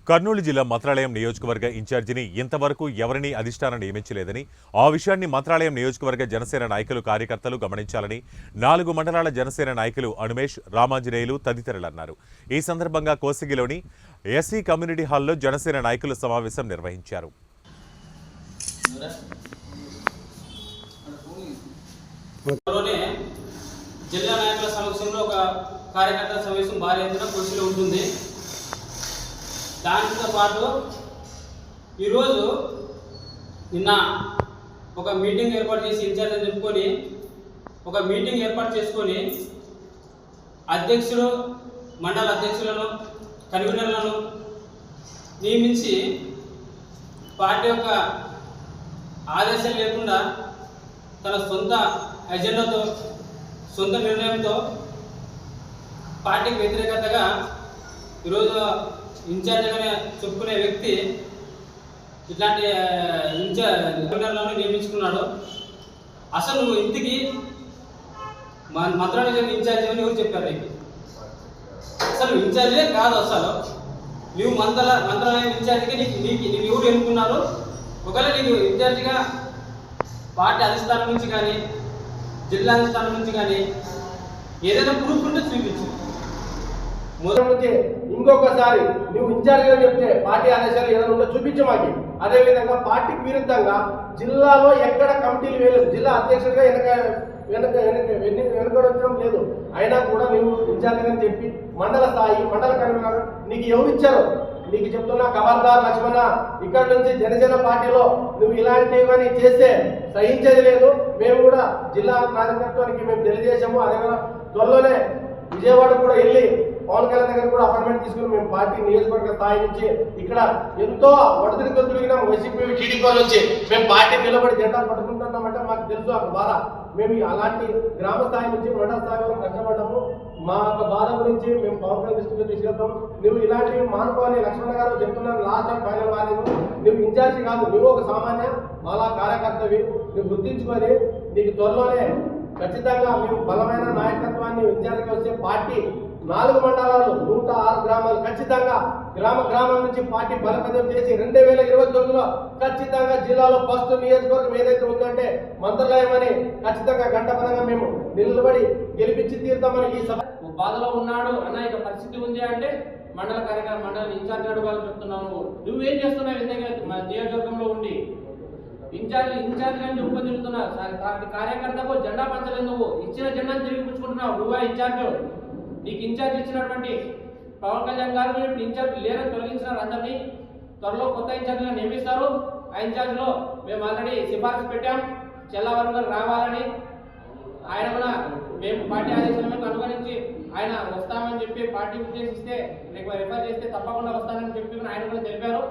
కర్నూలు జిల్లా మంత్రాలయం నియోజకవర్గ ఇన్ఛార్జిని ఇంతవరకు ఎవరినీ అధిష్టానం నియమించలేదని, ఆ విషయాన్ని మంత్రాలయం నియోజకవర్గ జనసేన నాయకులు కార్యకర్తలు గమనించాలని 4 మండలాల జనసేన నాయకులు అనుమేష్, రామాంజనేయులు తదితరులు అన్నారు. ఈ సందర్భంగా కోసిగిలోని ఎస్సీ కమ్యూనిటీ హాల్లో జనసేన నాయకులు సమావేశం నిర్వహించారు. జిల్లా నాయకుల సమక్షంలో ఒక కార్యకర్తల సమావేశం భారీ ఎత్తున కోసిలో ఉంటుంది. దానితో పాటు ఈరోజు నిన్న ఒక మీటింగ్ ఏర్పాటు చేసి ఇన్ఛార్జ్ అని చెప్పుకొని ఒక మీటింగ్ ఏర్పాటు చేసుకొని అధ్యక్షులు, మండల అధ్యక్షులను, కన్వీనర్లను నియమించి పార్టీ యొక్క ఆదేశాలు లేకుండా తన సొంత ఎజెండాతో, సొంత నిర్ణయంతో పార్టీకి వ్యతిరేకతగా ఈరోజు ఇన్ఛార్జ్గానే చెప్పుకునే వ్యక్తి ఇట్లాంటి కన్వీనర్లను నియమించుకున్నాడు. అసలు నువ్వు ఇంటికి మంత్రాలయం ఇన్ఛార్జ్ అని ఎవరు చెప్పారు? నీకు అసలు ఇన్ఛార్జే కాదు. అసలు నువ్వు మంత్రాలయం ఇన్ఛార్జిగా నీకు ఎవరు ఎన్నుకున్నారు? ఒకవేళ నీకు ఇన్ఛార్జిగా పార్టీ అధిష్టానం నుంచి కానీ, జిల్లా అధిష్టానం నుంచి కానీ ఏదైనా ప్రూఫ్ ఉంటే చూపించు. మొదటి ఇంకొకసారి నువ్వు ఇన్ఛార్జిగా చెప్తే పార్టీ ఆదేశాలు ఏదైనా ఉందో చూపించు మాకి. అదేవిధంగా పార్టీకి విరుద్ధంగా జిల్లాలో ఎక్కడ కమిటీలు వేయలేదు. జిల్లా అధ్యక్షుడిగా వెనకడం లేదు. అయినా కూడా నువ్వు ఇన్ఛార్జిగా చెప్పి మండల స్థాయి, మండల కన్వీనర్ నీకు ఎవరు ఇచ్చారో నీకు చెప్తున్నా. ఖబర్దార్ లక్ష్మణ, ఇక్కడ నుంచి జనసేన పార్టీలో నువ్వు ఇలాంటివన్నీ చేస్తే సహించేది లేదు. మేము కూడా జిల్లా నాయకత్వానికి మేము తెలియజేసాము. అదే త్వరలోనే విజయవాడ కూడా వెళ్ళి పవన్ కళ్యాణ్ దగ్గర కూడా అపాయింట్మెంట్ తీసుకుని మేము పార్టీ నియోజకవర్గ స్థాయి నుంచి ఇక్కడ ఎంతో ఒడిదిరి తిరిగినాం. వైసీపీ, టీడీపీ నుంచి మేము పార్టీ నిలబడి జెండా పట్టుకుంటున్నామంటే మాకు తెలుసు. ఆ బాధ మేము అలాంటి గ్రామ స్థాయి నుంచి మండల స్థాయి వరకు కష్టపడ్డాము. మా యొక్క బాధ గురించి మేము పవన్ కళ్యాణ్ దృష్టిలో తీసుకెళ్తాం. నువ్వు ఇలాంటివి మానుకోని లక్ష్మణ గారు చెప్తున్నాను. లాస్ట్ అండ్ ఫైనల్ వార్నింగ్, నువ్వు ఇన్ఛార్జి కాదు, నువ్వు ఒక సామాన్య మాలా కార్యకర్తవి. నువ్వు గుర్తించుకొని నీకు త్వరలోనే ఖచ్చితంగా మేము బలమైన నాయకత్వాన్ని ఇన్ఛార్జిగా వచ్చే పార్టీ 4 మండలాలు 106 గ్రామాలు ఖచ్చితంగా గ్రామం నుంచి పార్టీ బలపేదం చేసి 2029లో ఖచ్చితంగా జిల్లాలో ఫస్ట్ నియోజకవర్గం ఏదైతే ఉందంటే మంత్రాలయం అని ఖచ్చితంగా గంటపరంగా మేము నిలబడి గెలిపించి తీరుతామని ఈ సభ బాధలో ఉన్నాడు అన్న ఇక పరిస్థితి ఉంది అంటే మండల ఇన్ఛార్జ్ అడుగులు చెప్తున్నావు. నువ్వేం చేస్తున్నావు? ఎందుకంటే నియోజకవర్గంలో ఉండి ఇన్ఛార్జ్ కానీ ఉపయోగిస్తున్నా కార్యకర్తకు జెండా పంచలేదు. నువ్వు ఇచ్చిన జెండాను తిరిగి పుచ్చుకుంటున్నావు. నువ్వే ఇన్ఛార్జ్. నీకు ఇన్ఛార్జ్ ఇచ్చినటువంటి పవన్ కళ్యాణ్ గారు ఇన్ఛార్జ్ లేరని తొలగించినారు. అందరినీ త్వరలో కొత్త ఇన్ఛార్జ్గా నియమిస్తారు. ఆ ఇన్ఛార్జ్లో మేము ఆల్రెడీ సిఫార్సు పెట్టాం. చెల్లవరం గారు రావాలని. ఆయన కూడా మేము పార్టీ ఆదేశాలను అనుగుణించి ఆయన వస్తామని చెప్పి పార్టీ ఉద్దేశిస్తే రిఫర్ చేస్తే తప్పకుండా వస్తానని చెప్పి ఆయన కూడా తెలిపారు.